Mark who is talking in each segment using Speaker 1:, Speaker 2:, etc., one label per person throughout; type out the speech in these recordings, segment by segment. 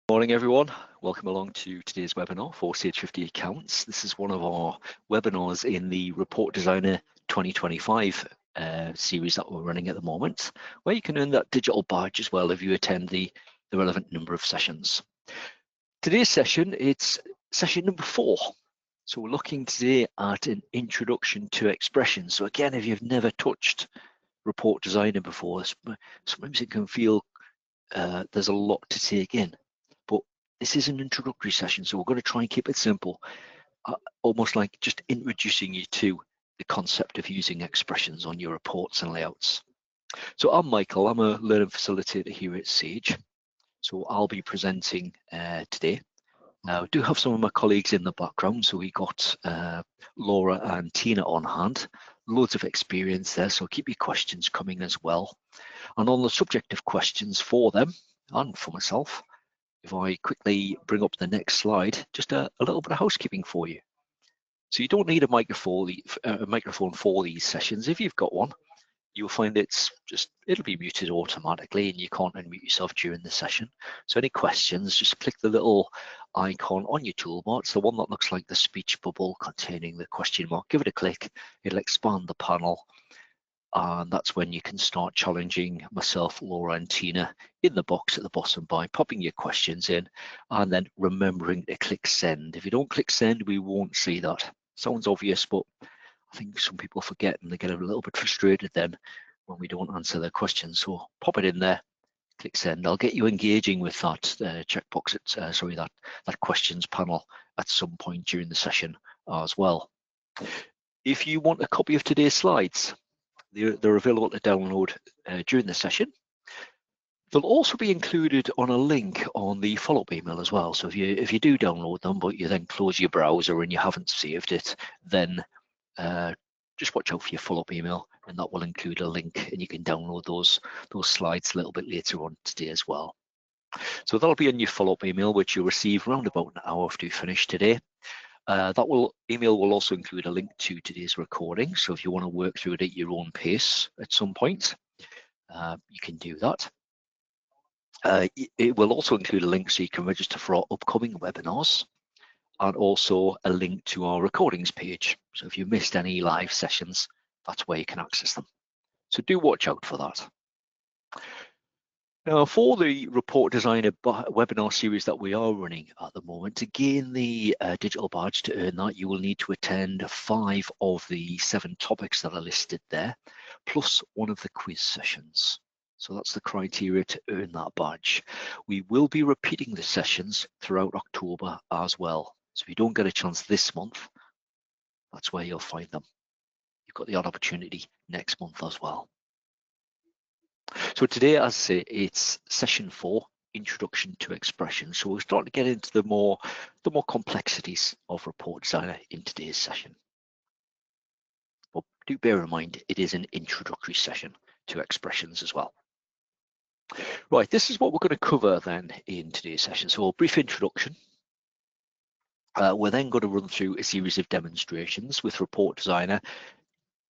Speaker 1: Morning everyone, welcome along to today's webinar for Sage 50 Accounts. This is one of our webinars in the Report Designer 2025 series that we're running at the moment, where you can earn that digital badge as well if you attend the relevant number of sessions. Today's session, it's session number 4. So we're looking today at an introduction to expressions. So again, if you've never touched Report Designer before, sometimes it can feel there's a lot to take in. This is an introductory session, so we're going to try and keep it simple, almost like just introducing you to the concept of using expressions on your reports and layouts. So I'm Michael, I'm a learning facilitator here at Sage. So I'll be presenting today. Now, I do have some of my colleagues in the background, so we got Laura and Tina on hand, loads of experience there, so keep your questions coming as well. And on the subject of questions for them and for myself, if I quickly bring up the next slide, just a little bit of housekeeping for you. So you don't need a microphone for these sessions. If you've got one, you'll find it'll be muted automatically and you can't unmute yourself during the session. So any questions, just click the little icon on your toolbar. It's the one that looks like the speech bubble containing the question mark. Give it a click, it'll expand the panel. And that's when you can start challenging myself, Laura and Tina in the box at the bottom by popping your questions in and then remembering to click send. If you don't click send, we won't see that. Sounds obvious, but I think some people forget and they get a little bit frustrated then when we don't answer their questions. So pop it in there, click send. I'll get you engaging with that checkbox, that questions panel at some point during the session as well. If you want a copy of today's slides, they're available to download during the session. They'll also be included on a link on the follow-up email as well. So if you do download them, but you then close your browser and you haven't saved it, then just watch out for your follow-up email, and that will include a link, and you can download those slides a little bit later on today as well. So that'll be on your follow-up email, which you'll receive around about an hour after you finish today. That email will also include a link to today's recording. So if you want to work through it at your own pace at some point, you can do that. It will also include a link so you can register for our upcoming webinars, and also a link to our recordings page. So if you missed any live sessions, that's where you can access them. So do watch out for that. Now, for the Report Designer webinar series that we are running at the moment, to gain the digital badge to earn that, you will need to attend 5 of the 7 topics that are listed there, plus one of the quiz sessions. So that's the criteria to earn that badge. We will be repeating the sessions throughout October as well. So if you don't get a chance this month, that's where you'll find them. You've got the odd opportunity next month as well. So today, as I say, it's session 4, introduction to expressions. So we're starting to get into the more complexities of Report Designer in today's session. But do bear in mind, it is an introductory session to expressions as well. Right, this is what we're going to cover then in today's session. So a brief introduction. We're then going to run through a series of demonstrations with Report Designer.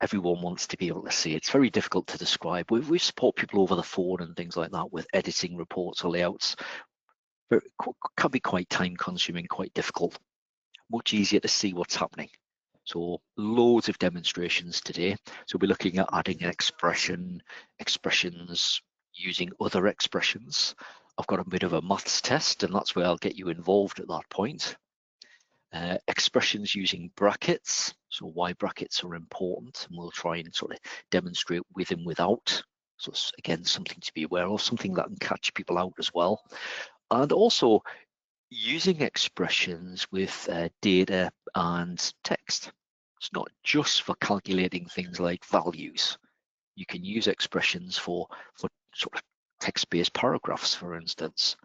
Speaker 1: Everyone wants to be able to see. It's very difficult to describe. We support people over the phone and things like that with editing reports or layouts. But it can be quite time consuming, quite difficult. Much easier to see what's happening. So loads of demonstrations today. So we're looking at adding an expression, expressions using other expressions. I've got a bit of a maths test, and that's where I'll get you involved at that point. Expressions using brackets, so why brackets are important, and we'll try and sort of demonstrate with and without. So it's, again, something to be aware of, something that can catch people out as well. And also using expressions with data and text. It's not just for calculating things like values. You can use expressions for sort of text-based paragraphs, for instance.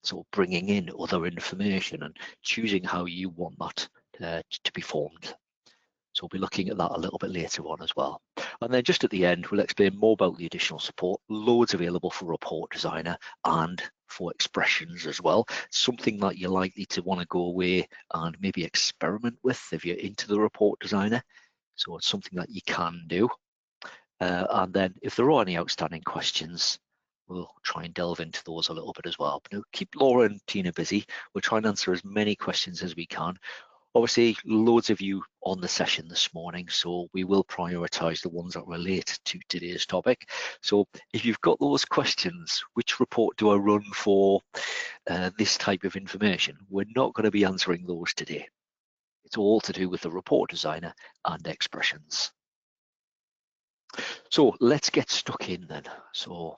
Speaker 1: So bringing in other information and choosing how you want that to be formed. So we'll be looking at that a little bit later on as well. And then just at the end, we'll explain more about the additional support, loads available for Report Designer and for expressions as well. Something that you're likely to want to go away and maybe experiment with if you're into the Report Designer. So it's something that you can do. And then if there are any outstanding questions, we'll try and delve into those a little bit as well. But now keep Laura and Tina busy. We'll try and answer as many questions as we can. Obviously, loads of you on the session this morning, so we will prioritise the ones that relate to today's topic. So if you've got those questions, which report do I run for this type of information? We're not going to be answering those today. It's all to do with the report designer and expressions. So let's get stuck in then. So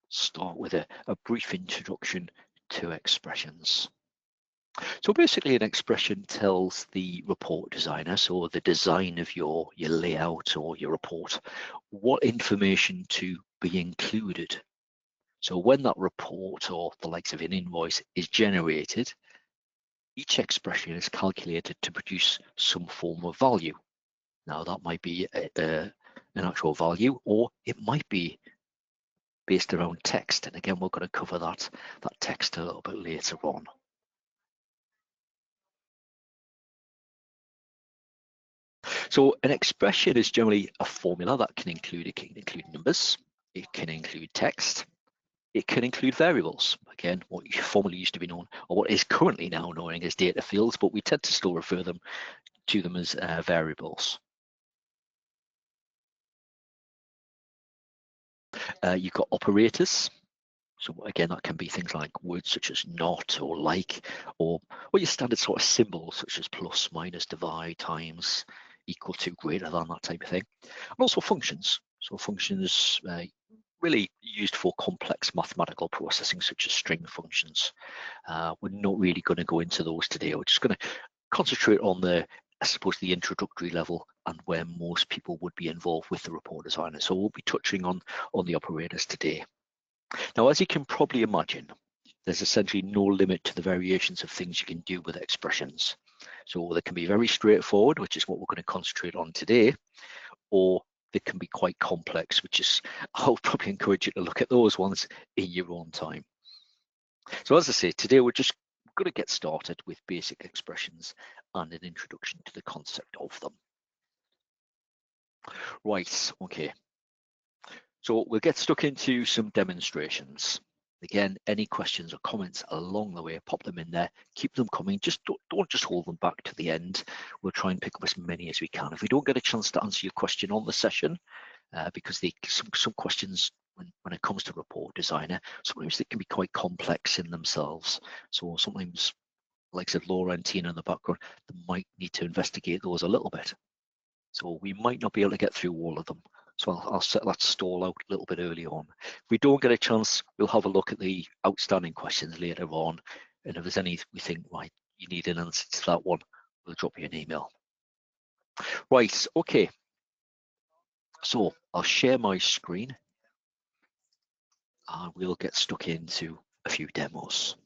Speaker 1: start with a brief introduction to expressions. So basically an expression tells the report designer, so the design of your layout or your report, what information to be included. So when that report or the likes of an invoice is generated, each expression is calculated to produce some form of value. Now that might be an actual value, or it might be based around text. And again, we're going to cover that text a little bit later on. So an expression is generally a formula that can include numbers, it can include text, it can include variables. Again, what formerly used to be known, or what is currently now known as data fields, but we tend to still refer to them as variables. You've got operators. So again, that can be things like words such as not or like, or your standard sort of symbols such as plus, minus, divide, times, equal to, greater than, that type of thing. And also functions. So functions really used for complex mathematical processing such as string functions. We're not really going to go into those today. We're just going to concentrate on the introductory level and where most people would be involved with the report designer. So we'll be touching on the operators today. Now, as you can probably imagine, there's essentially no limit to the variations of things you can do with expressions. So they can be very straightforward, which is what we're going to concentrate on today, or they can be quite complex, which is, I'll probably encourage you to look at those ones in your own time. So as I say, today we're just going to get started with basic expressions and an introduction to the concept of them. Right, okay. So we'll get stuck into some demonstrations. Again, any questions or comments along the way, pop them in there, keep them coming. Just don't just hold them back to the end. We'll try and pick up as many as we can. If we don't get a chance to answer your question on the session, because some questions when it comes to report designer, sometimes they can be quite complex in themselves. So sometimes, like I said, Laura and Tina in the background, they might need to investigate those a little bit. So we might not be able to get through all of them. So I'll set that stall out a little bit early on. If we don't get a chance, we'll have a look at the outstanding questions later on. And if there's any we think, right, you need an answer to that one, we'll drop you an email. Right, okay. So I'll share my screen and we'll get stuck into a few demos.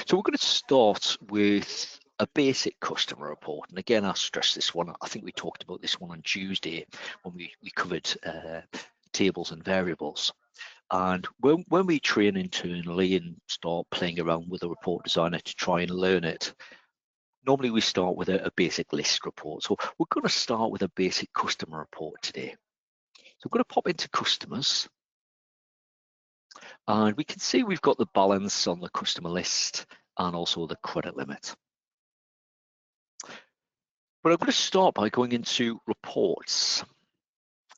Speaker 1: So we're going to start with a basic customer report. And again, I'll stress this one. I think we talked about this one on Tuesday when we covered tables and variables. And when we train internally and start playing around with a report designer to try and learn it, normally we start with a basic list report. So we're going to start with a basic customer report today. So we're going to pop into customers. And we can see we've got the balance on the customer list and also the credit limit. But I'm going to start by going into reports.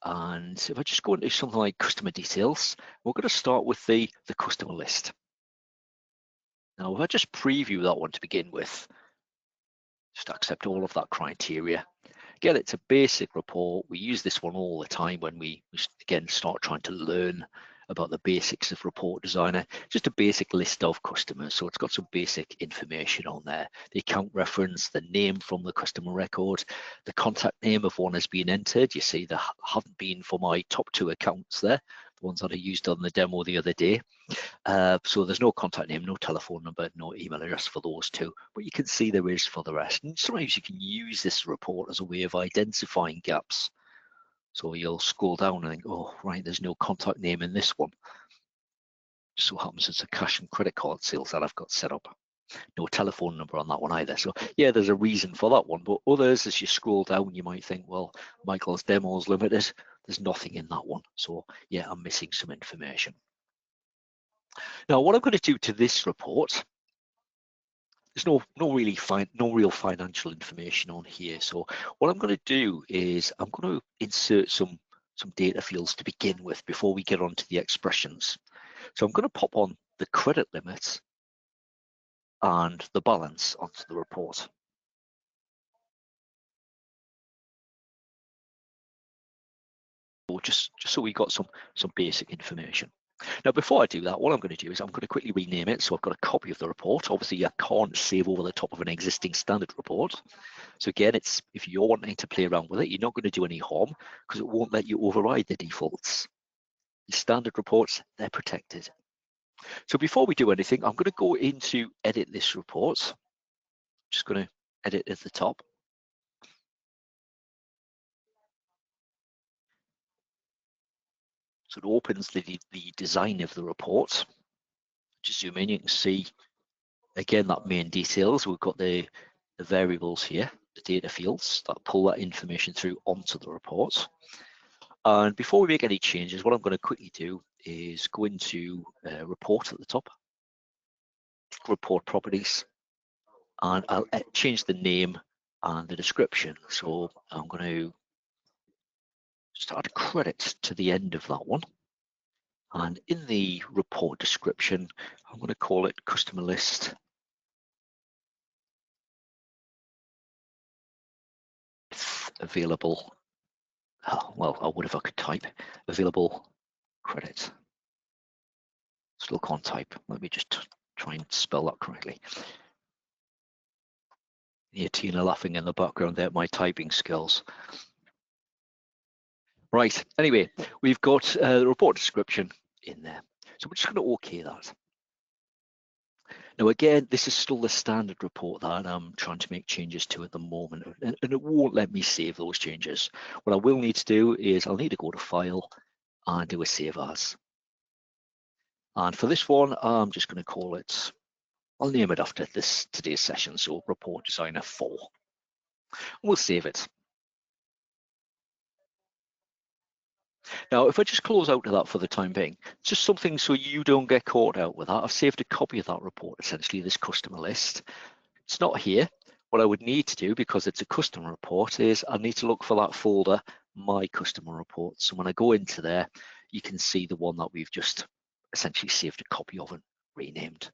Speaker 1: And if I just go into something like customer details, we're going to start with the customer list. Now, if I just preview that one to begin with, just accept all of that criteria. Again, it's a basic report. We use this one all the time when we again start trying to learn about the basics of report designer. Just a basic list of customers. So it's got some basic information on there. The account reference, the name from the customer record, the contact name of one has been entered. You see there haven't been for my top 2 accounts there, the ones that I used on the demo the other day. So there's no contact name, no telephone number, no email address for those 2, but you can see there is for the rest. And sometimes you can use this report as a way of identifying gaps. So you'll scroll down and think, oh, right, there's no contact name in this one. Just so happens it's a cash and credit card sales that I've got set up. No telephone number on that one either. So yeah, there's a reason for that one. But others, as you scroll down, you might think, well, Michael's Demos Limited, There's nothing in that one. So yeah, I'm missing some information. Now, what I'm going to do to this report, there's no real financial information on here. So what I'm going to do is I'm going to insert some data fields to begin with before we get on to the expressions. So I'm going to pop on the credit limit and the balance onto the report. Just so we got some basic information. Now, before I do that, what I'm going to do is I'm going to quickly rename it. So I've got a copy of the report. Obviously, I can't save over the top of an existing standard report. So again, if you're wanting to play around with it, you're not going to do any harm because it won't let you override the defaults. The standard reports, they're protected. So before we do anything, I'm going to go into edit this report. Just going to edit at the top. So it opens the design of the report. Just zoom in, you can see again that main details. We've got the variables here, the data fields that pull that information through onto the report. And before we make any changes, what I'm going to quickly do is go into report at the top, report properties, and I'll change the name and the description. So I'm going to just add credit to the end of that one. And in the report description, I'm going to call it customer list available. Oh, well, I would if I could type available credit. Still can't type. Let me just try and spell that correctly. Yeah, Tina laughing in the background there at my typing skills. Right, anyway, we've got the report description in there. So we're just going to OK that. Now, again, this is still the standard report that I'm trying to make changes to at the moment, and it won't let me save those changes. What I will need to do is I'll need to go to File and do a Save As. And for this one, I'm just going to call it, I'll name it after today's session, so Report Designer 4. We'll save it. Now, if I just close out of that for the time being, just something so you don't get caught out with that. I've saved a copy of that report, essentially this customer list. It's not here. What I would need to do, because it's a customer report, is I need to look for that folder, My Customer Reports. So when I go into there, you can see the one that we've just essentially saved a copy of and renamed.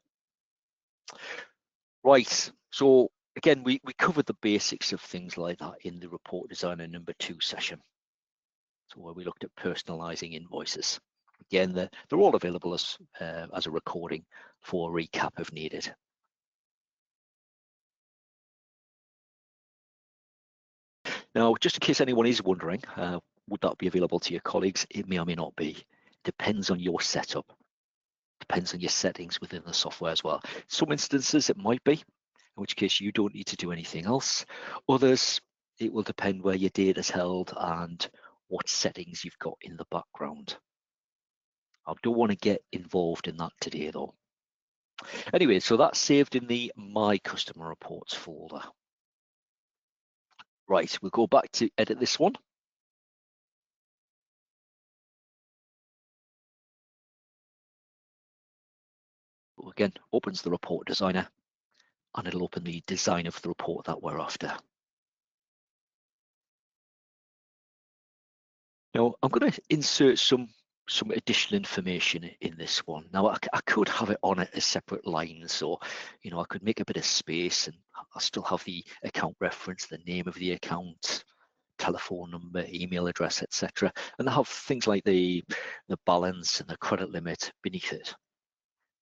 Speaker 1: Right, so again, we covered the basics of things like that in the Report Designer number 2 session. So where we looked at personalizing invoices. Again, they're all available as a recording for a recap if needed. Now, just in case anyone is wondering, would that be available to your colleagues? It may or may not be. Depends on your setup. Depends on your settings within the software as well. Some instances it might be, in which case you don't need to do anything else. Others, it will depend where your data is held and what settings you've got in the background. I don't want to get involved in that today though. Anyway, so that's saved in the My Customer Reports folder. Right, we'll go back to edit this one. Again, opens the report designer and it'll open the design of the report that we're after. Now, I'm going to insert some additional information in this one. Now, I could have it on a separate line, so I could make a bit of space and I'll still have the account reference, the name of the account, telephone number, email address, etc., and I have things like the balance and the credit limit beneath it.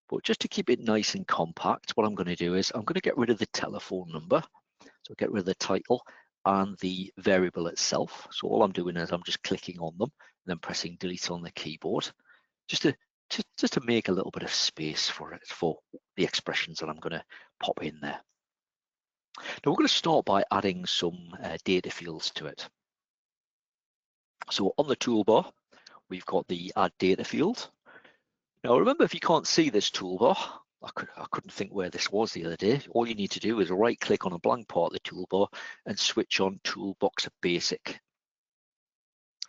Speaker 1: But just to keep it nice and compact, what I'm going to do is I'm going to get rid of the telephone number, so get rid of the title and the variable itself. So all I'm doing is I'm just clicking on them and then pressing delete on the keyboard, just to make a little bit of space for it, for the expressions that I'm going to pop in there. Now we're going to start by adding some data fields to it. So on the toolbar, we've got the add data field. Now remember, if you can't see this toolbar, I couldn't think where this was the other day. All you need to do is right click on a blank part of the toolbar and switch on Toolbox Basic.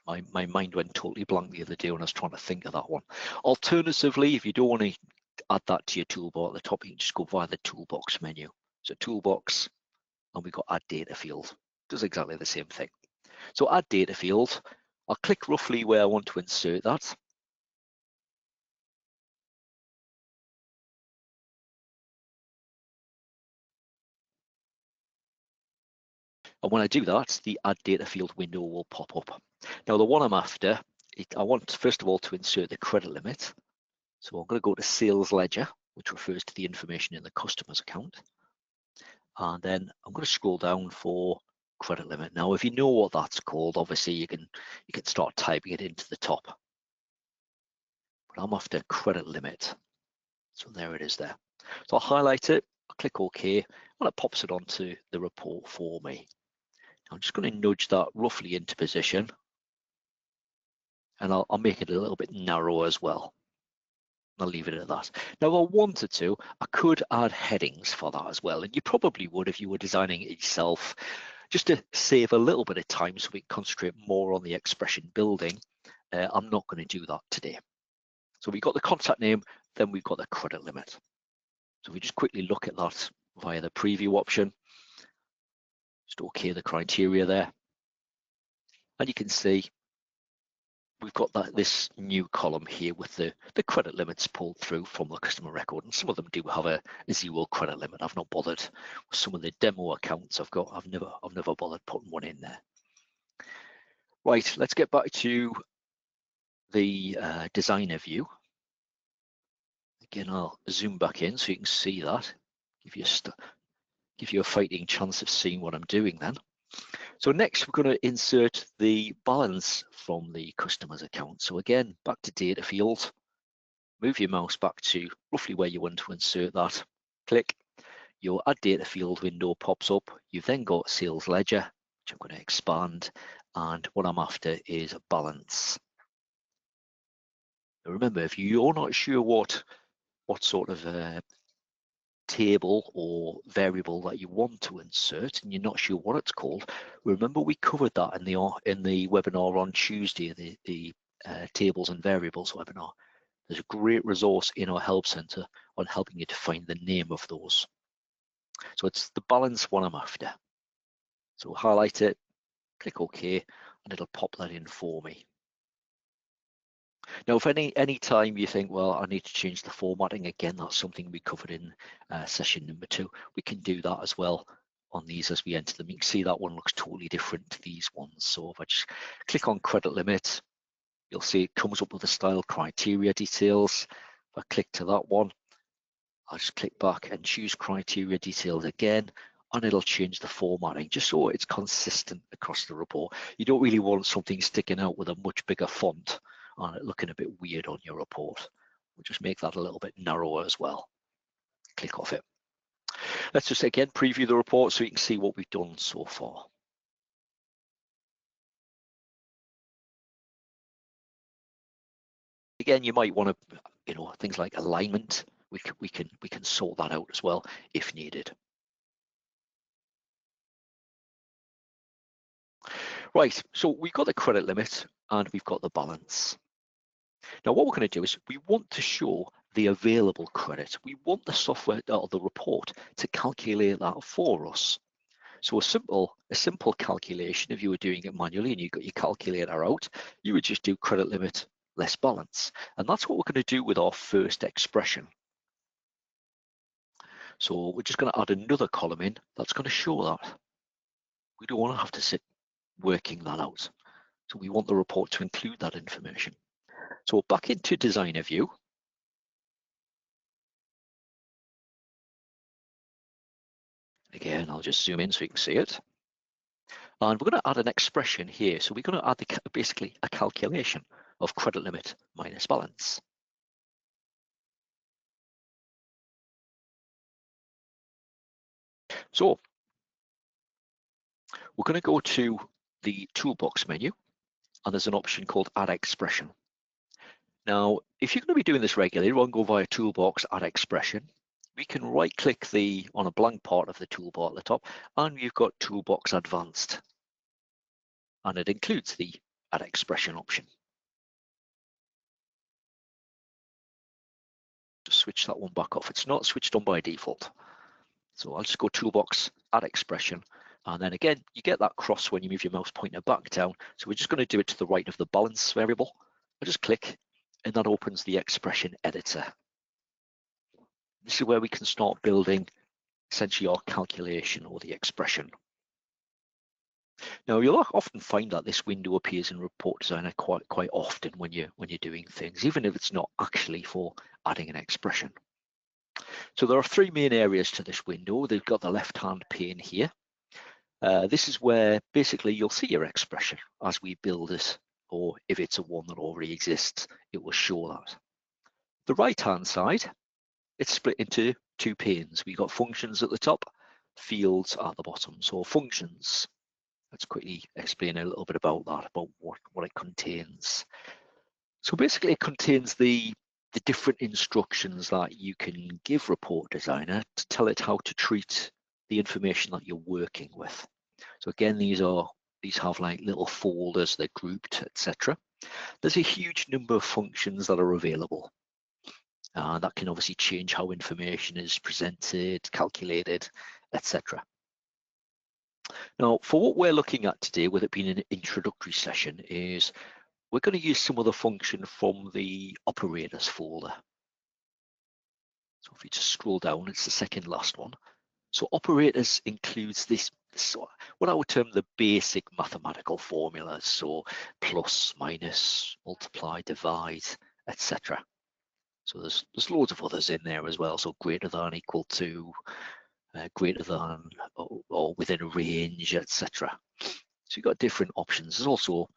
Speaker 1: My mind went totally blank the other day when I was trying to think of that one. Alternatively, if you don't want to add that to your toolbar at the top, you can just go via the toolbox menu. So toolbox, and we've got add data field. Does exactly the same thing. So add data field, I'll click roughly where I want to insert that. And when I do that, the add data field window will pop up. Now the one I'm after, I want first of all to insert the credit limit. So I'm going to go to sales ledger, which refers to the information in the customer's account. And then I'm going to scroll down for credit limit. Now, if you know what that's called, obviously you can start typing it into the top. But I'm after credit limit. So there it is there. So I'll highlight it, I'll click OK, and it pops it onto the report for me. I'm just going to nudge that roughly into position, and I'll make it a little bit narrower as well. I'll leave it at that. Now, if I wanted to, I could add headings for that as well, and you probably would if you were designing it yourself, just to save a little bit of time so we can concentrate more on the expression building. I'm not going to do that today. So we've got the contact name, then we've got the credit limit. So if we just quickly look at that via the preview option, just OK the criteria there. And you can see we've got this new column here with the credit limits pulled through from the customer record, and some of them do have a 0 credit limit. I've not bothered with some of the demo accounts I've got. I've never bothered putting one in there. Right, let's get back to the designer view. Again, I'll zoom back in so you can see that. Give you a fighting chance of seeing what I'm doing then. So next, we're going to insert the balance from the customer's account. So again, back to data field, move your mouse back to roughly where you want to insert that. Click, your add data field window pops up. You've then got sales ledger, which I'm going to expand. And what I'm after is balance. Now remember, if you're not sure what sort of table or variable that you want to insert and you're not sure what it's called, remember we covered that in the webinar on Tuesday, the tables and variables webinar. There's a great resource in our help center on helping you to find the name of those. So it's the balance one I'm after. So highlight it, click OK, and it'll pop that in for me. Now, if any time you think, well, I need to change the formatting, again, that's something we covered in session number 2. We can do that as well on these as we enter them. You can see that one looks totally different to these ones. So if I just click on credit limit, you'll see it comes up with the style criteria details. If I click to that one, I'll just click back and choose criteria details again, and it'll change the formatting just so it's consistent across the report. You don't really want something sticking out with a much bigger font and it looking a bit weird on your report. We'll just make that a little bit narrower as well. Click off it. Let's just again preview the report so you can see what we've done so far. Again, you might want to, things like alignment. We can sort that out as well if needed. Right, so we've got the credit limit and we've got the balance. Now what we're going to do is we want to show the available credit. We want the software or the report to calculate that for us. So a simple calculation, if you were doing it manually and you got your calculator out, you would just do credit limit less balance. And that's what we're going to do with our first expression. So we're just going to add another column in that's going to show that. We don't want to have to sit working that out. So we want the report to include that information. So back into designer view. Again, I'll just zoom in so you can see it. And we're going to add an expression here. So we're going to add basically a calculation of credit limit minus balance. So we're going to go to the toolbox menu, and there's an option called add expression. Now, if you're going to be doing this regularly, we'll go via toolbox, add expression. We can right click on a blank part of the toolbar at the top, and you've got toolbox advanced. And it includes the Add Expression option. Just switch that one back off. It's not switched on by default. So I'll just go Toolbox, Add Expression. And then again, you get that cross when you move your mouse pointer back down. So we're just going to do it to the right of the balance variable. I'll just click, and that opens the expression editor. This is where we can start building essentially our calculation or the expression. Now you'll often find that this window appears in Report Designer quite often when you're doing things, even if it's not actually for adding an expression. So there are three main areas to this window. They've got the left-hand pane here. This is where basically you'll see your expression as we build it, or if it's a one that already exists, it will show that. The right-hand side, it's split into two panes. We've got functions at the top, fields at the bottom. So functions, let's quickly explain a little bit about that, about what it contains. So basically it contains the different instructions that you can give Report Designer to tell it how to treat the information that you're working with. So again, these have like little folders, they're grouped, etc. There's a huge number of functions that are available. That can obviously change how information is presented, calculated, etc. Now, for what we're looking at today, with it being an introductory session, is we're going to use some of the function from the operators folder. So if you just scroll down, it's the second last one. So operators includes this, what I would term the basic mathematical formulas, so plus, minus, multiply, divide, etc. So there's loads of others in there as well. So greater than, equal to, greater than, or within a range, etc. So you've got different options. There's also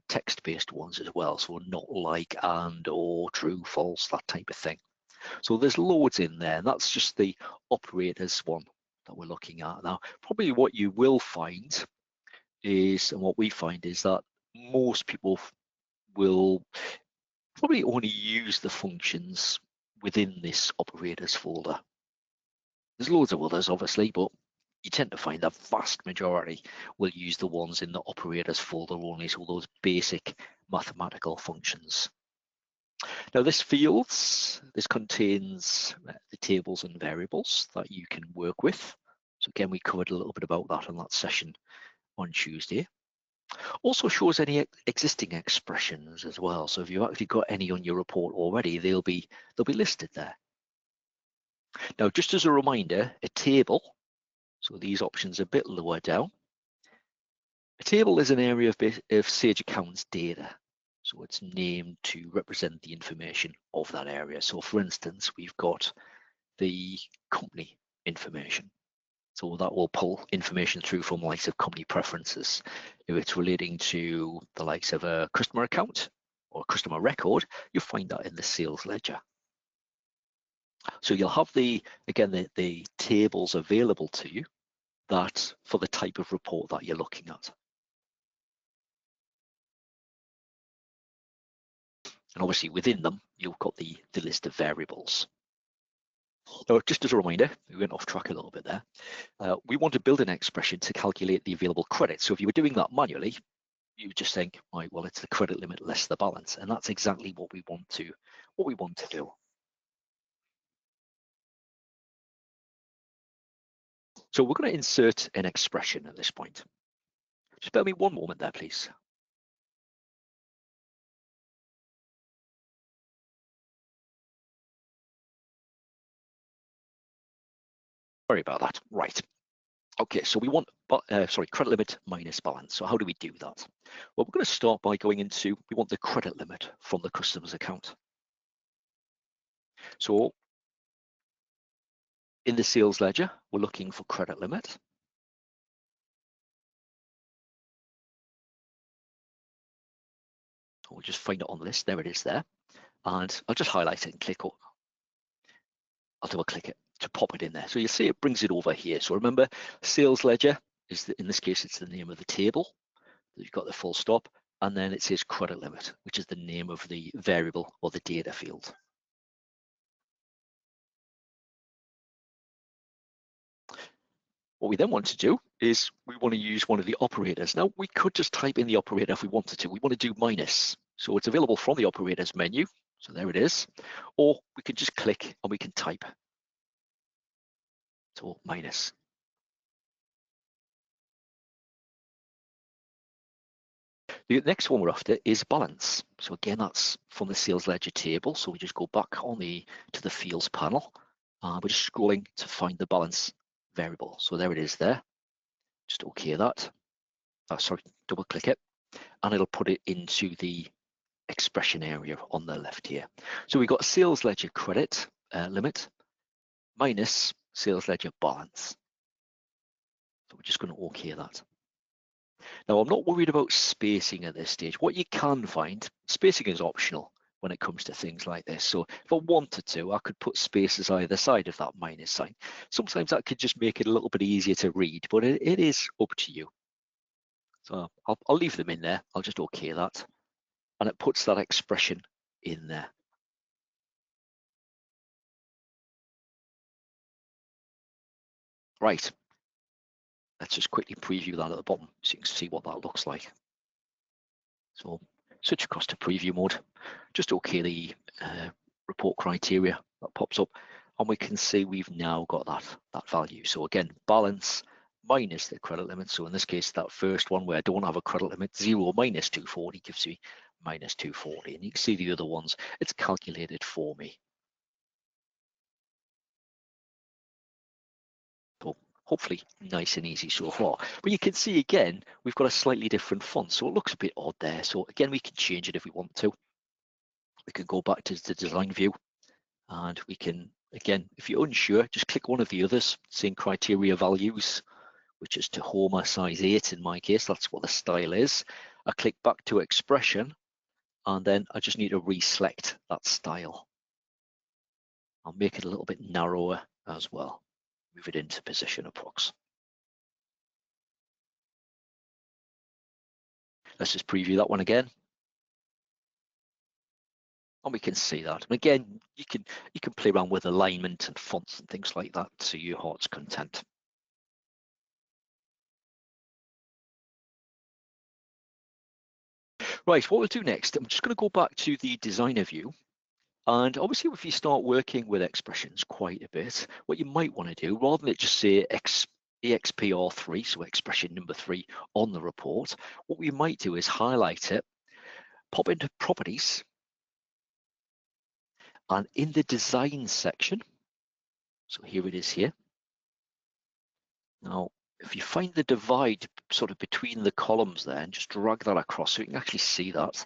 Speaker 1: text-based ones as well. So not, like, and, or, true, false, that type of thing. So there's loads in there. And that's just the operators one that we're looking at now. Probably what you will find is, and what we find is that most people will probably only use the functions within this operators folder. There's loads of others, obviously, but you tend to find that vast majority will use the ones in the operators folder only, so those basic mathematical functions. Now this contains the tables and variables that you can work with. So again, we covered a little bit about that on that session on Tuesday. Also shows any existing expressions as well. So if you've actually got any on your report already, they'll be listed there. Now, just as a reminder, a table, so these options are a bit lower down. A table is an area of Sage Accountants data. So it's named to represent the information of that area. So for instance, we've got the company information. So that will pull information through from the likes of company preferences. If it's relating to the likes of a customer account or customer record, you'll find that in the sales ledger. So you'll have the tables available to you that for the type of report that you're looking at. And obviously within them, you've got the list of variables. Now, just as a reminder, we went off track a little bit there. We want to build an expression to calculate the available credit. So if you were doing that manually, you would just think, right, well, it's the credit limit less the balance. And that's exactly what we want to do. So we're going to insert an expression at this point. Just bear me one moment there, please. Sorry about that. Right. Okay, so we want, credit limit minus balance. So how do we do that? Well, we're going to start by going into, we want the credit limit from the customer's account. So in the sales ledger, we're looking for credit limit. We'll just find it on the list. There it is there. And I'll just highlight it and click. I'll double click it to pop it in there. So you'll see it brings it over here. So remember, sales ledger is, in this case, it's the name of the table. You've got the full stop. And then it says credit limit, which is the name of the variable or the data field. What we then want to do is we want to use one of the operators. Now, we could just type in the operator if we wanted to. We want to do minus. So it's available from the operators menu. So there it is. Or we can just click and we can type. So minus. The next one we're after is balance. So again, that's from the sales ledger table. So we just go back on to the fields panel. We're just scrolling to find the balance variable. So there it is there. Just OK that. Sorry, double click it. And it'll put it into the expression area on the left here. So we've got sales ledger credit limit minus sales ledger balance. So we're just going to OK that. Now, I'm not worried about spacing at this stage. What you can find, spacing is optional when it comes to things like this. So if I wanted to, I could put spaces either side of that minus sign. Sometimes that could just make it a little bit easier to read, but it is up to you. So I'll leave them in there. I'll just OK that. And it puts that expression in there. Right. Let's just quickly preview that at the bottom so you can see what that looks like. So switch across to preview mode. Just OK the report criteria that pops up, and we can see we've now got that value. So again, balance minus the credit limit. So in this case, that first one where I don't have a credit limit, 0 minus 240 gives me minus 240. And you can see the other ones, it's calculated for me. So hopefully nice and easy so far. But you can see again, we've got a slightly different font. So it looks a bit odd there. So again, we can change it if we want to. We can go back to the design view, and we can, again, if you're unsure, just click one of the others, saying criteria values, which is Tahoma size 8 in my case. That's what the style is. I click back to expression, and then I just need to reselect that style. I'll make it a little bit narrower as well. Move it into position approx. Let's just preview that one again. And we can see that. And again, you can play around with alignment and fonts and things like that to your heart's content. Right, what we'll do next, I'm just going to go back to the designer view. And obviously, if you start working with expressions quite a bit, what you might want to do, rather than it just say EXPR3, so expression number 3 on the report, what we might do is highlight it, pop into properties, and in the design section, so here it is here. Now, if you find the divide sort of between the columns there and just drag that across so you can actually see that.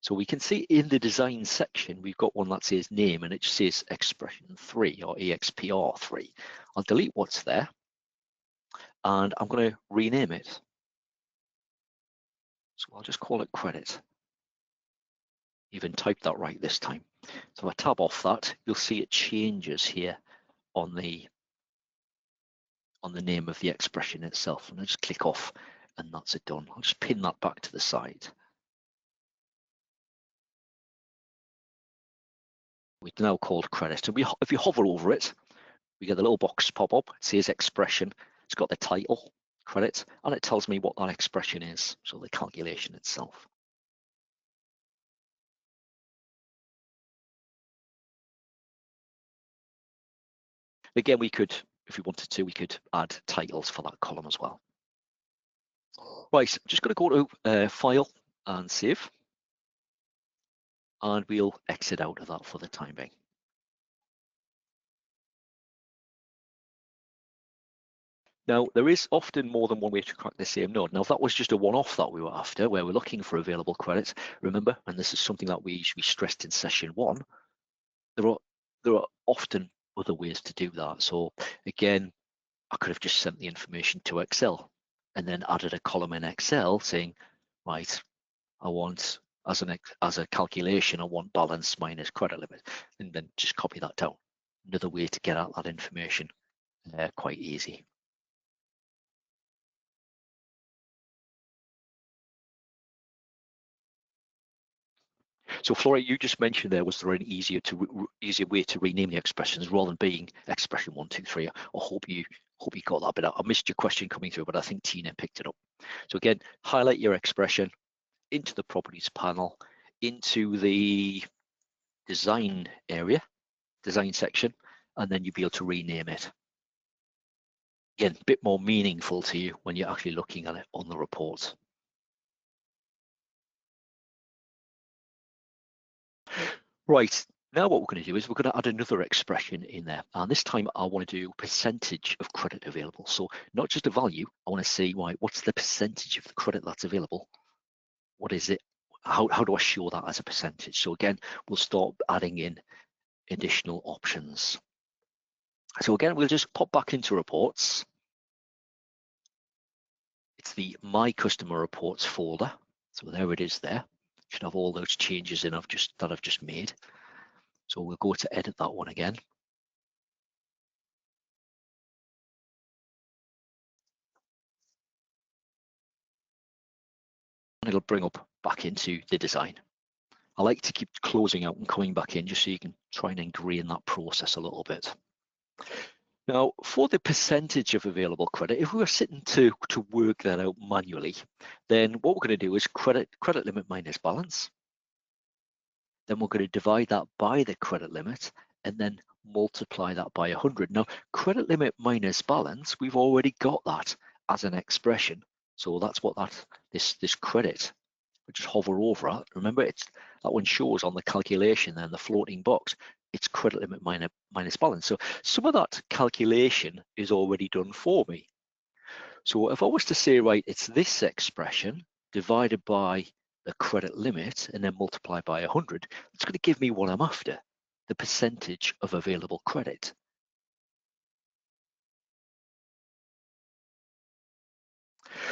Speaker 1: So we can see in the design section, we've got one that says name and it just says expression 3 or EXPR3. I'll delete what's there and I'm going to rename it. So I'll just call it credit. Even typed that right this time. So if I tab off that, you'll see it changes here on the name of the expression itself. And I just click off and that's it done. I'll just pin that back to the side. We've now called credit. And if you hover over it, we get the little box pop up. It says expression. It's got the title, credit, and it tells me what that expression is. So the calculation itself. Again, we could, if we wanted to, we could add titles for that column as well. Right, I'm just going to go to File and Save. And we'll exit out of that for the time being. Now, there is often more than one way to crack the same node. Now, if that was just a one-off that we were after, where we're looking for available credits, remember, and this is something that we stressed in session 1, there are often other ways to do that. So again, I could have just sent the information to Excel and then added a column in Excel saying, right, I want, as a calculation, I want balance minus credit limit, and then just copy that down. Another way to get at that information, quite easy. So Flora, you just mentioned there, was there an easier way to rename the expressions rather than being expression 1, 2, 3? I hope you Hope you got that bit out. I missed your question coming through, but I think Tina picked it up. So again, highlight your expression into the properties panel, into the design area, design section, and then you'll be able to rename it. Again, a bit more meaningful to you when you're actually looking at it on the report. Right, now what we're going to do is we're going to add another expression in there. And this time I want to do percentage of credit available. So not just a value, I want to say, what's the percentage of the credit that's available? What is it? How do I show that as a percentage? So again, we'll start adding in additional options. So again, we'll just pop back into reports. It's the My Customer Reports folder. So there it is there. Should have all those changes in that I've just made. So we'll go to edit that one again. And it'll bring up back into the design. I like to keep closing out and coming back in just so you can try and ingrain that process a little bit. Now, for the percentage of available credit, if we were sitting to work that out manually, then what we're going to do is credit limit minus balance. Then we're going to divide that by the credit limit and then multiply that by 100. Now, credit limit minus balance, we've already got that as an expression. So that's what this credit, we just hover over it. Remember, that one shows on the calculation then the floating box. It's credit limit minus balance. So some of that calculation is already done for me. So if I was to say, right, it's this expression divided by the credit limit and then multiply by 100, it's going to give me what I'm after, the percentage of available credit.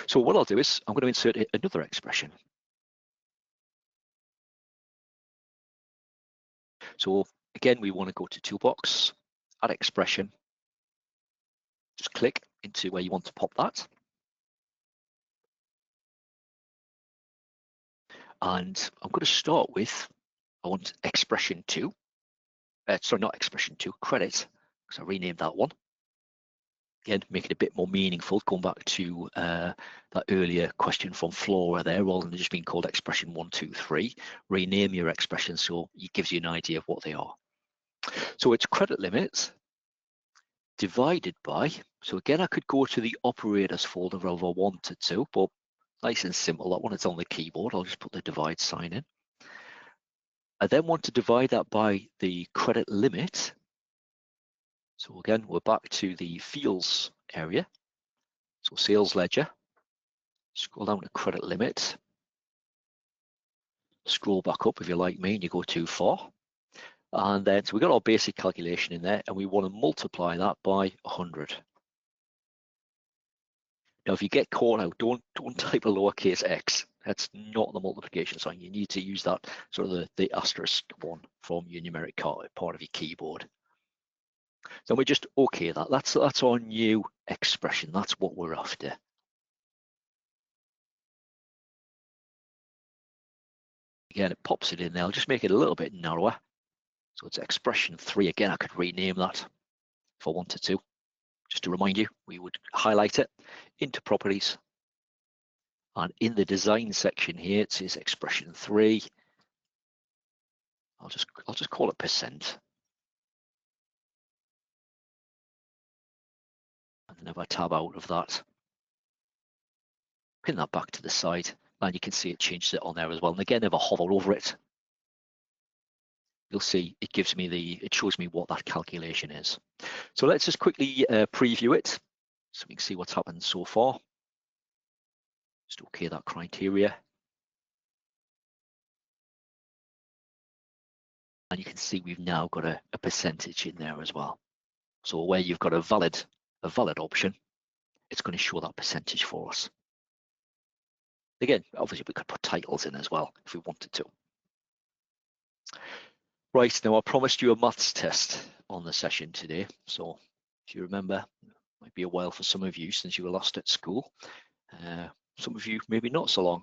Speaker 1: So what I'll do is I'm going to insert another expression. So again, we want to go to Toolbox, add expression, just click into where you want to pop that. And I'm going to start with, I want expression 2. Sorry, not expression 2, credit, because I renamed that one. Again, make it a bit more meaningful, going back to that earlier question from Flora there, rather than just being called expression 1, 2, 3. Rename your expressions so it gives you an idea of what they are. So it's credit limits divided by, so again, I could go to the operators folder if I wanted to, but nice and simple, that one is on the keyboard. I'll just put the divide sign in. I then want to divide that by the credit limit. So again, we're back to the fields area. So sales ledger, scroll down to credit limit, scroll back up if you're like me and you go too far. And then, so we've got our basic calculation in there and we want to multiply that by 100. Now, if you get caught out, don't type a lowercase x. That's not the multiplication sign. You need to use that sort of the asterisk one from your numeric part of your keyboard. So we just okay that. That's our new expression. That's what we're after. Again, it pops it in there. I'll just make it a little bit narrower. So it's expression 3. Again, I could rename that if I wanted to. Just to remind you, we would highlight it into properties. And in the design section here, it says expression 3. I'll just call it percent. And then if I tab out of that, pin that back to the side, and you can see it changes it on there as well. And again, if I hover over it, you'll see it gives me it shows me what that calculation is. So let's just quickly preview it so we can see what's happened so far. Just okay that criteria. And you can see we've now got a percentage in there as well. So where you've got a valid option, it's going to show that percentage for us. Again, obviously we could put titles in as well if we wanted to. Right, now I promised you a maths test on the session today. So if you remember, it might be a while for some of you since you were last at school. Some of you maybe not so long.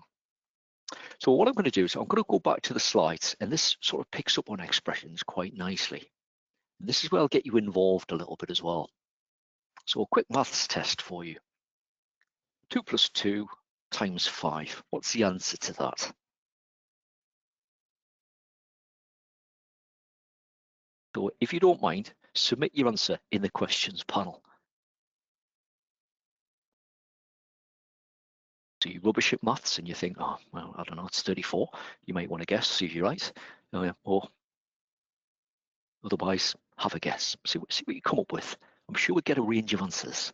Speaker 1: So what I'm going to do is I'm going to go back to the slides, and this sort of picks up on expressions quite nicely. And this is where I'll get you involved a little bit as well. So a quick maths test for you. 2 plus 2 times 5. What's the answer to that? So if you don't mind, submit your answer in the questions panel. So you rubbish at maths and you think, oh, well, I don't know, it's 34. You might want to guess, see if you're right. Or otherwise, have a guess. See what you come up with. I'm sure we'll get a range of answers.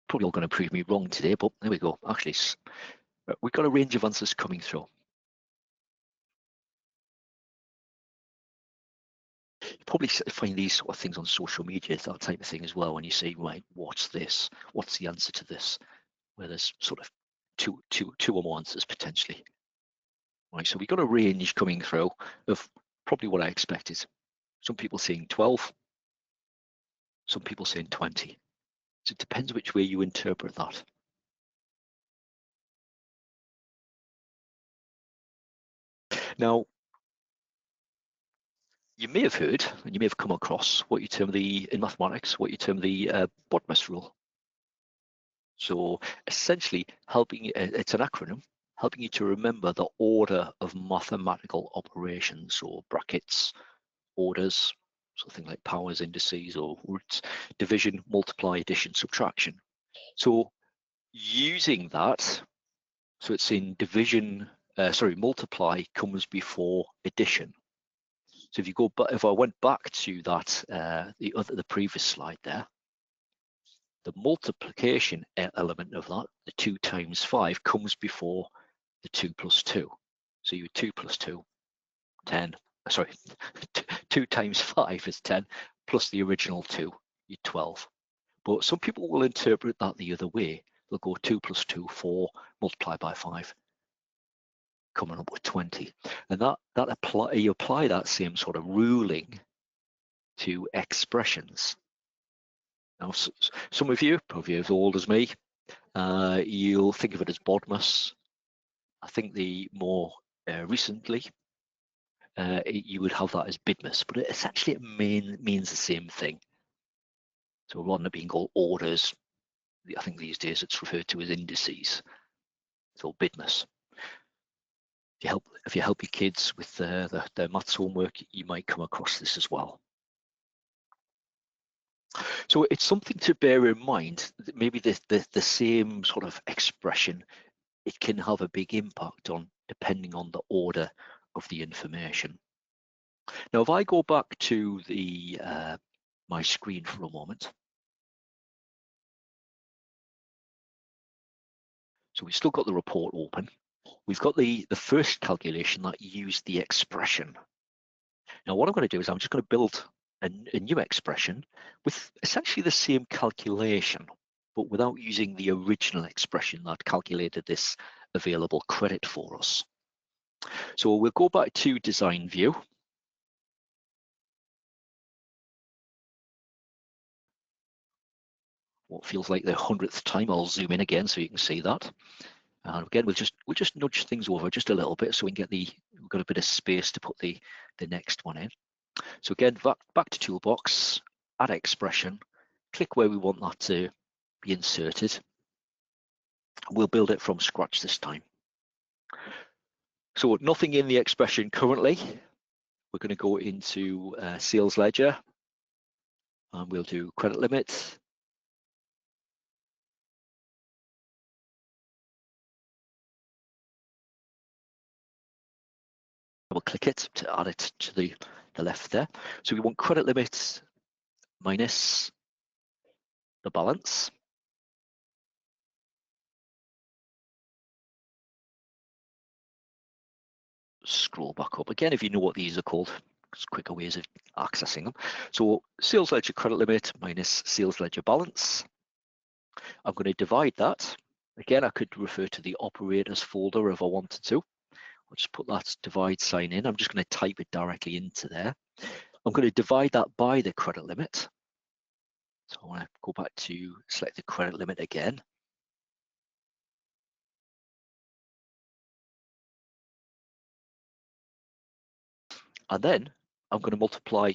Speaker 1: Probably all going to prove me wrong today, but there we go. Actually, we've got a range of answers coming through. You probably find these sort of things on social media, that type of thing as well, when you say, right, what's this? What's the answer to this? Where there's sort of two or more answers potentially. Right, so we've got a range coming through of probably what I expected. Some people saying 12, some people saying 20. So it depends which way you interpret that. Now, you may have heard, and you may have come across what you term in mathematics, what you term the BODMAS rule. So essentially helping, it's an acronym, helping you to remember the order of mathematical operations, so brackets, orders, something like powers, indices, or roots, division, multiply, addition, subtraction. So using that, so it's in division, multiply comes before addition. So if you go back, if I went back to that, the previous slide there, the multiplication element of that, the 2 times 5, comes before the 2 plus 2. So you 2 plus 2, 10. Sorry, 2 times 5 is 10, plus the original 2, you 12. But some people will interpret that the other way. They'll go 2 plus 2, 4, multiplied by 5, coming up with 20. And you apply that same sort of ruling to expressions. Now, some of you, probably as old as me, you'll think of it as BODMAS. I think the more recently, you would have that as BIDMAS, but essentially it means the same thing. So rather than it being called orders, I think these days it's referred to as indices. So BIDMAS. If you help your kids with their maths homework, you might come across this as well. So it's something to bear in mind that maybe the same sort of expression, it can have a big impact on depending on the order of the information. Now, if I go back to my screen for a moment. So we've still got the report open. We've got the first calculation that used the expression. Now, what I'm going to do is I'm just going to build a new expression with essentially the same calculation, but without using the original expression that calculated this available credit for us. So we'll go back to design view. What feels like the 100th time, I'll zoom in again so you can see that. And again, we'll just nudge things over just a little bit so we can get we've got a bit of space to put the next one in. So again, back to toolbox, add expression, click where we want that to be inserted. We'll build it from scratch this time. So nothing in the expression currently. We're going to go into sales ledger and we'll do credit limit. We'll click it to add it to the left there. So we want credit limit minus the balance. Scroll back up again if you know what these are called. It's quicker ways of accessing them. So sales ledger credit limit minus sales ledger balance. I'm going to divide that. Again, I could refer to the operators folder if I wanted to. I'll just put that divide sign in. I'm just going to type it directly into there. I'm going to divide that by the credit limit. So I want to go back to select the credit limit again. And then I'm going to multiply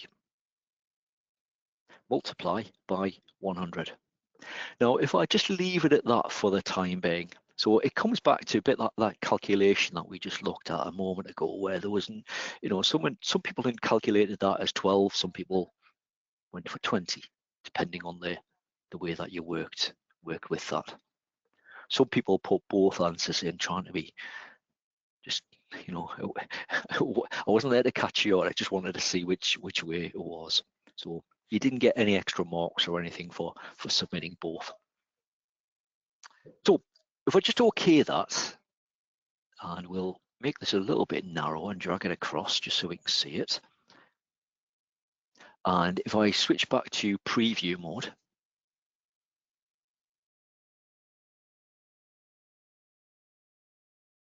Speaker 1: by 100. Now, if I just leave it at that for the time being, so it comes back to a bit like that calculation that we just looked at a moment ago, where there wasn't, some people didn't calculated that as 12, some people went for 20, depending on the way that you work with that. Some people put both answers in, trying to be just, I wasn't there to catch you out. I just wanted to see which way it was. So you didn't get any extra marks or anything for submitting both. So if I just OK that, and we'll make this a little bit narrow and drag it across just so we can see it. And if I switch back to preview mode,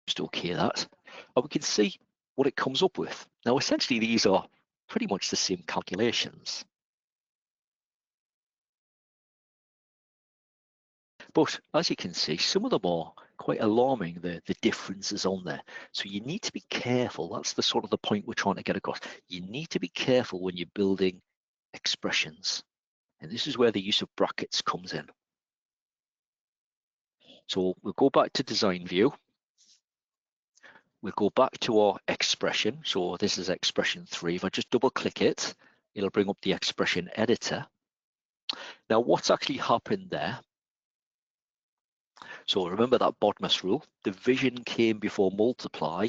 Speaker 1: just OK that, and we can see what it comes up with. Now, essentially, these are pretty much the same calculations. But as you can see, some of them are quite alarming, the differences on there. So you need to be careful. That's the sort of the point we're trying to get across. You need to be careful when you're building expressions. And this is where the use of brackets comes in. So we'll go back to design view. We'll go back to our expression. So this is expression 3. If I just double click it, it'll bring up the expression editor. Now, what's actually happened there? So remember that BODMAS rule, division came before multiply,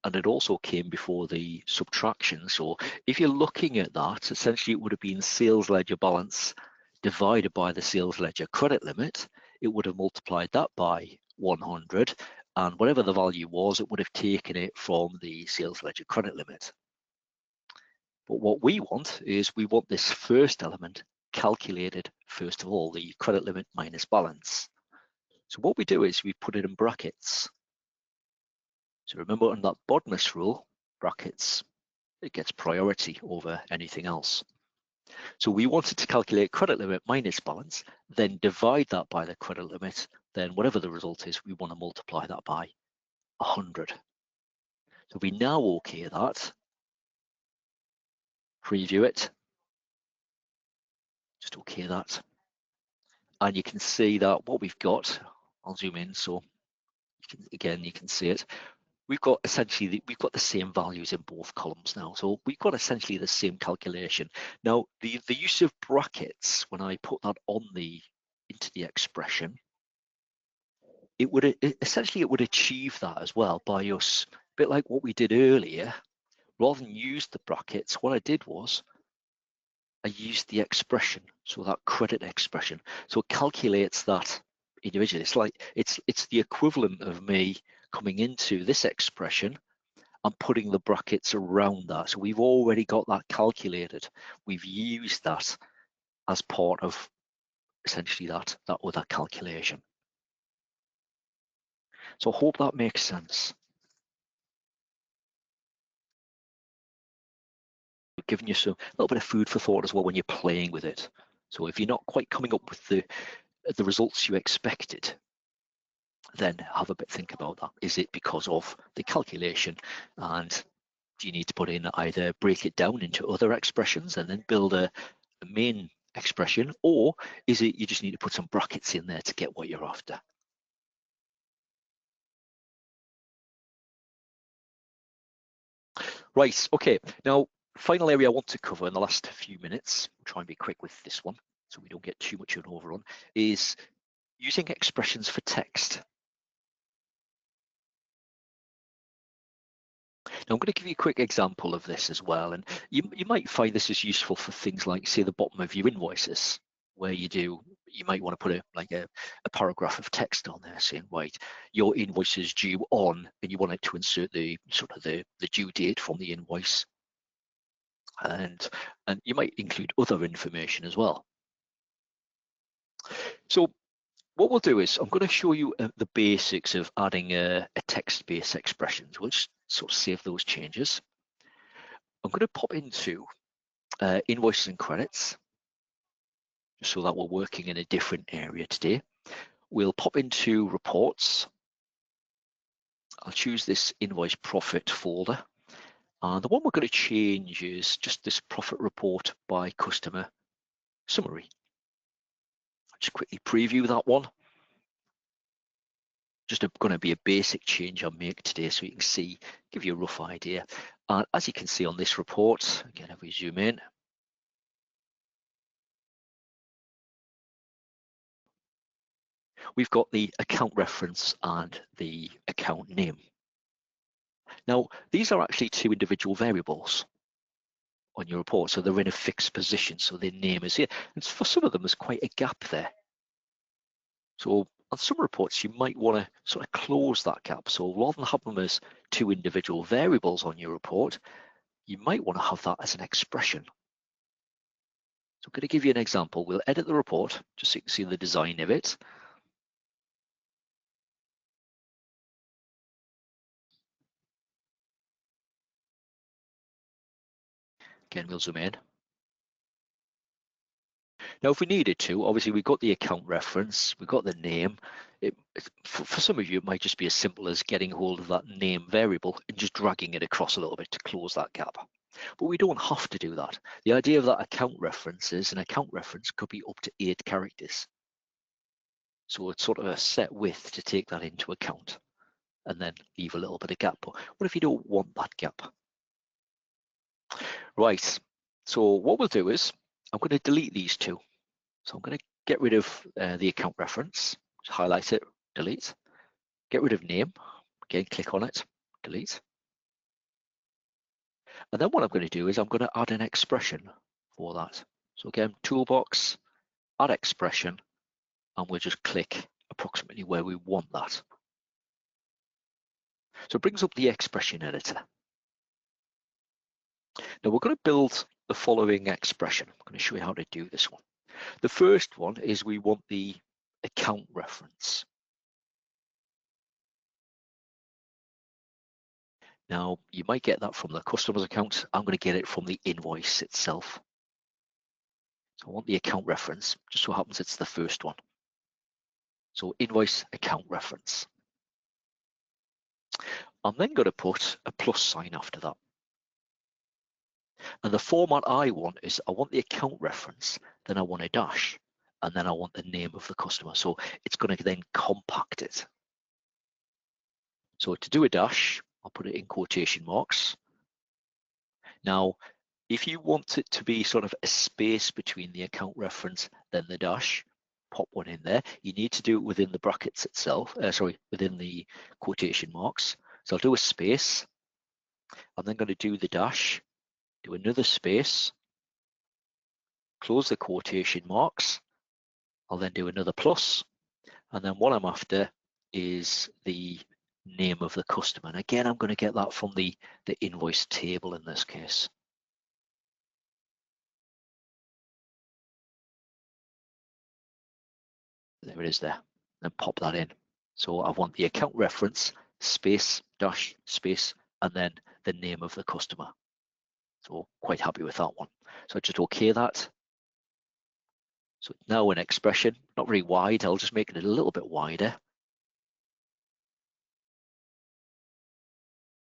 Speaker 1: and it also came before the subtraction. So if you're looking at that, essentially it would have been sales ledger balance divided by the sales ledger credit limit. It would have multiplied that by 100, and whatever the value was, it would have taken it from the sales ledger credit limit. But what we want is we want this first element calculated, first of all, the credit limit minus balance. So what we do is we put it in brackets. So remember, on that BODMAS rule, brackets, it gets priority over anything else. So we wanted to calculate credit limit minus balance, then divide that by the credit limit, then whatever the result is, we want to multiply that by 100. So we now OK that, preview it, just OK that. And you can see that what we've got, I'll zoom in so you can see it. We've got essentially we've got the same values in both columns now. So we've got essentially the same calculation. Now, the use of brackets, when I put that on into the expression, it would achieve that as well by us, a bit like what we did earlier. Rather than use the brackets, what I did was I used the expression, so that credit expression. So it calculates that individually. It's like it's the equivalent of me coming into this expression and putting the brackets around that. So we've already got that calculated. We've used that as part of essentially that other calculation. So I hope that makes sense. Giving you a little bit of food for thought as well when you're playing with it. So if you're not quite coming up with the results you expected, then have a bit think about that. Is it because of the calculation, and do you need to put in either break it down into other expressions and then build a main expression, or is it you just need to put some brackets in there to get what you're after? Right, okay, now final area I want to cover in the last few minutes, I'll try and be quick with this one so we don't get too much of an overrun, is using expressions for text. Now I'm going to give you a quick example of this as well, and you might find this is useful for things like, say, the bottom of your invoices, where you might want to put a paragraph of text on there saying, right, your invoice is due on, and you want it to insert the due date from the invoice, and you might include other information as well. So what we'll do is I'm going to show you the basics of adding a text-based expressions. We'll just sort of save those changes. I'm going to pop into invoices and credits, just so that we're working in a different area today. We'll pop into reports. I'll choose this invoice profit folder, And the one we're going to change is just this profit report by customer summary. I'll just quickly preview that one. Just going to be a basic change I'll make today so you can see, give you a rough idea. And as you can see on this report, again, if we zoom in, we've got the account reference and the account name. Now, these are actually two individual variables on your report, so they're in a fixed position, so their name is here. And for some of them, there's quite a gap there. So on some reports, you might want to sort of close that gap. So rather than have them as two individual variables on your report, you might want to have that as an expression. So I'm going to give you an example. We'll edit the report just so you can see the design of it. Again, we'll zoom in. Now, if we needed to, obviously we've got the account reference, we've got the name. For some of you, it might just be as simple as getting hold of that name variable and just dragging it across a little bit to close that gap. But we don't have to do that. The idea of that account reference is an account reference could be up to 8 characters. So it's sort of a set width to take that into account and then leave a little bit of gap. But what if you don't want that gap? Right, so what we'll do is I'm going to delete these two. So I'm going to get rid of the account reference, just highlight it, delete, get rid of name, again, click on it, delete. And then what I'm going to do is I'm going to add an expression for that. So again, toolbox, add expression, and we'll just click approximately where we want that. So it brings up the expression editor. Now we're going to build the following expression. I'm going to show you how to do this one. The first one is we want the account reference. Now, you might get that from the customer's account. I'm going to get it from the invoice itself. So I want the account reference. Just so happens it's the first one. So invoice account reference. I'm then going to put a plus sign after that. And the format I want is I want the account reference, then I want a dash, and then I want the name of the customer. So it's going to then compact it. So to do a dash, I'll put it in quotation marks. Now, if you want it to be sort of a space between the account reference, then the dash, pop one in there. You need to do it within the brackets itself, within the quotation marks. So I'll do a space. I'm then going to do the dash, do another space, close the quotation marks. I'll then do another plus, and then what I'm after is the name of the customer. And again, I'm going to get that from the invoice table in this case. There it is there, and pop that in. So I want the account reference, space, dash, space, and then the name of the customer. So quite happy with that one. So just okay that. So now an expression, not very wide, I'll just make it a little bit wider.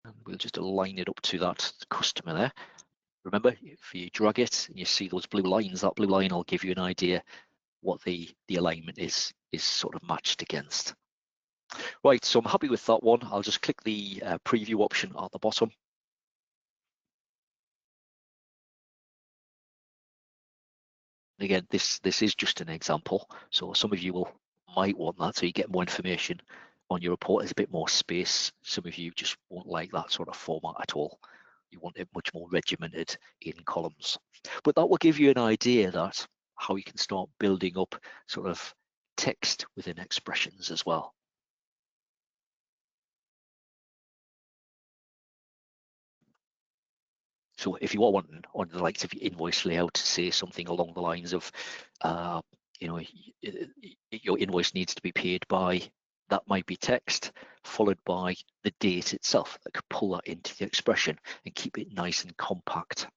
Speaker 1: And we'll just align it up to that customer there. Remember, if you drag it and you see those blue lines, that blue line will give you an idea what the alignment is sort of matched against. Right, so I'm happy with that one. I'll just click the preview option at the bottom. Again, this is just an example. So some of you might want that, so you get more information on your report. There's a bit more space. Some of you just won't like that sort of format at all. You want it much more regimented in columns. But that will give you an idea that how you can start building up sort of text within expressions as well. So if you are wanting on the likes of your invoice layout to say something along the lines of, your invoice needs to be paid by, that might be text followed by the date itself. That could pull that into the expression and keep it nice and compact.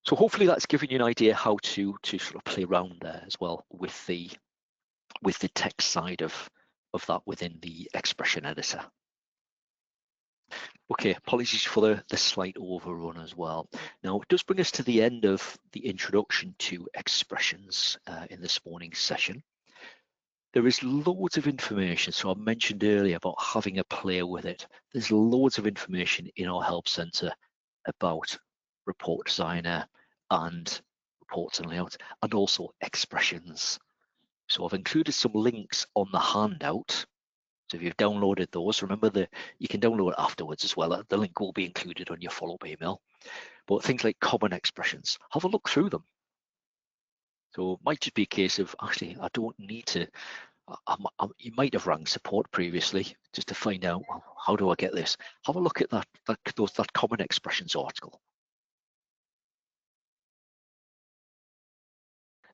Speaker 1: So hopefully that's given you an idea how to sort of play around there as well with the text side of of that within the expression editor. Okay, apologies for the slight overrun as well. Now, it does bring us to the end of the introduction to expressions in this morning's session. There is loads of information. So I mentioned earlier about having a play with it. There's loads of information in our help center about Report Designer and reports and layouts, and also expressions. So I've included some links on the handout. So if you've downloaded those, remember that you can download it afterwards as well. The link will be included on your follow-up email. But things like common expressions, have a look through them. So it might just be a case of, actually, I don't need to, you might have rang support previously just to find out, well, how do I get this? Have a look at that common expressions article.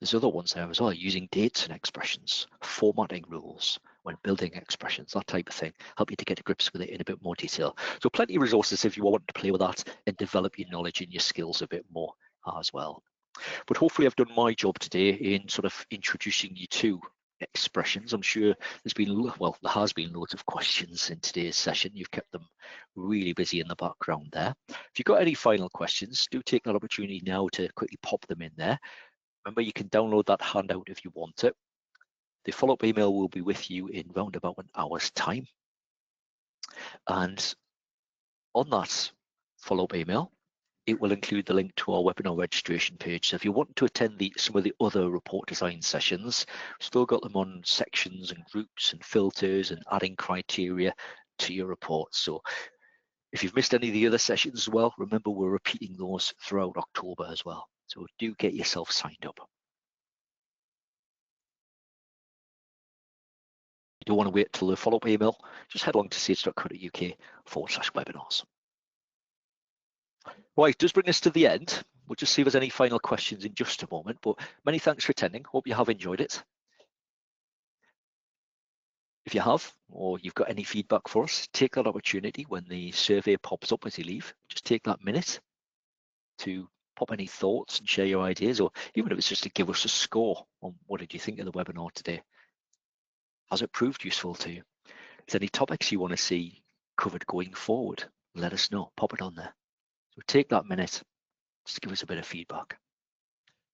Speaker 1: There's other ones there as well, using dates and expressions, formatting rules when building expressions, that type of thing, help you to get to grips with it in a bit more detail. So plenty of resources if you want to play with that and develop your knowledge and your skills a bit more as well. But hopefully I've done my job today in sort of introducing you to expressions. I'm sure there has been loads of questions in today's session. You've kept them really busy in the background there. If you've got any final questions, do take that opportunity now to quickly pop them in there. Remember, you can download that handout if you want it. The follow-up email will be with you in round about an hour's time. And on that follow-up email, it will include the link to our webinar registration page. So if you want to attend some of the other report design sessions, we've still got them on sections and groups and filters and adding criteria to your reports. So if you've missed any of the other sessions as well, remember we're repeating those throughout October as well. So do get yourself signed up. You don't want to wait till the follow-up email, just head along to sage.co.uk/webinars. Right, does bring us to the end. We'll just see if there's any final questions in just a moment, but many thanks for attending. Hope you have enjoyed it. If you have, or you've got any feedback for us, take that opportunity when the survey pops up as you leave. Just take that minute to pop any thoughts and share your ideas, or even if it's just to give us a score on what did you think of the webinar today. Has it proved useful to you? If there's any topics you want to see covered going forward, let us know, pop it on there. So take that minute just to give us a bit of feedback.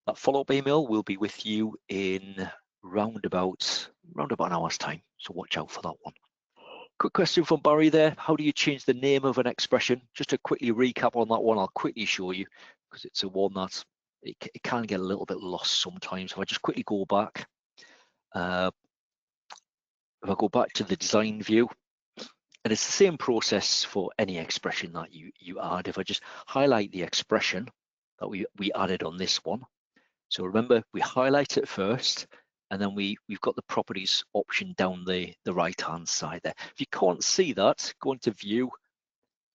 Speaker 1: That follow-up email will be with you in round about an hour's time, so watch out for that one. Quick question from Barry there. How do you change the name of an expression? Just to quickly recap on that one, I'll quickly show you, because it's a one that it can get a little bit lost sometimes. If I just quickly go back, if I go back to the design view, and it's the same process for any expression that you add. If I just highlight the expression that we added on this one. So remember, we highlight it first, and then we've got the properties option down the right-hand side there. If you can't see that, go into view,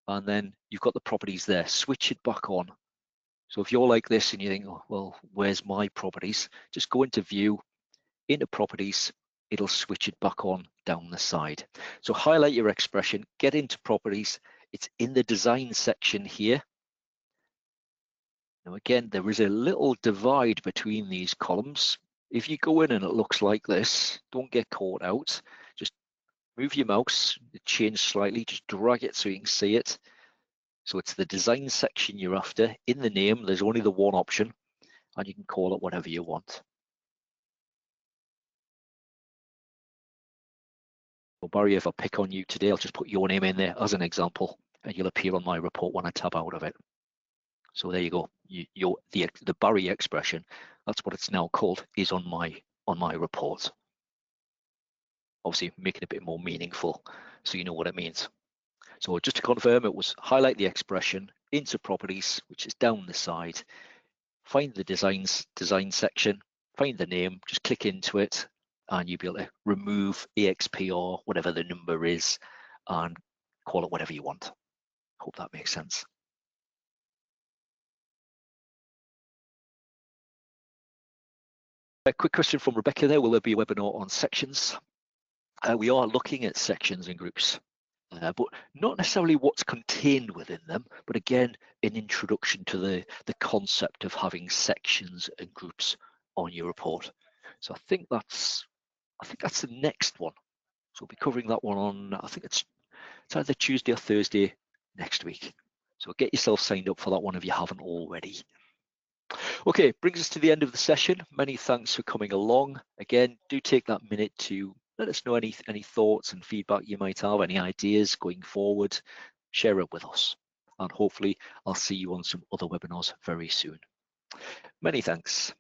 Speaker 1: and then you've got the properties there. Switch it back on. So if you're like this and you think, oh, well, where's my properties? Just go into view, into properties, it'll switch it back on down the side. So highlight your expression, get into properties. It's in the design section here. Now again, there is a little divide between these columns. If you go in and it looks like this, don't get caught out. Just move your mouse, change slightly, just drag it so you can see it. So it's the design section you're after. In the name, there's only the one option, and you can call it whatever you want. Well, Barry, if I pick on you today, I'll just put your name in there as an example, and you'll appear on my report when I tab out of it. So there you go. The Barry expression, that's what it's now called, is on my report. Obviously, making it a bit more meaningful, so you know what it means. So just to confirm, it was highlight the expression into properties, which is down the side. Find the design section, find the name, just click into it, and you'll be able to remove EXP or whatever the number is and call it whatever you want. Hope that makes sense. A quick question from Rebecca there. Will there be a webinar on sections? We are looking at sections and groups, but not necessarily what's contained within them, but again, an introduction to the concept of having sections and groups on your report. So I think that's the next one. So we'll be covering that one on, I think it's either Tuesday or Thursday next week. So get yourself signed up for that one if you haven't already. Okay, brings us to the end of the session. Many thanks for coming along. Again, do take that minute to let us know any thoughts and feedback you might have, any ideas going forward. Share it with us. And hopefully I'll see you on some other webinars very soon. Many thanks.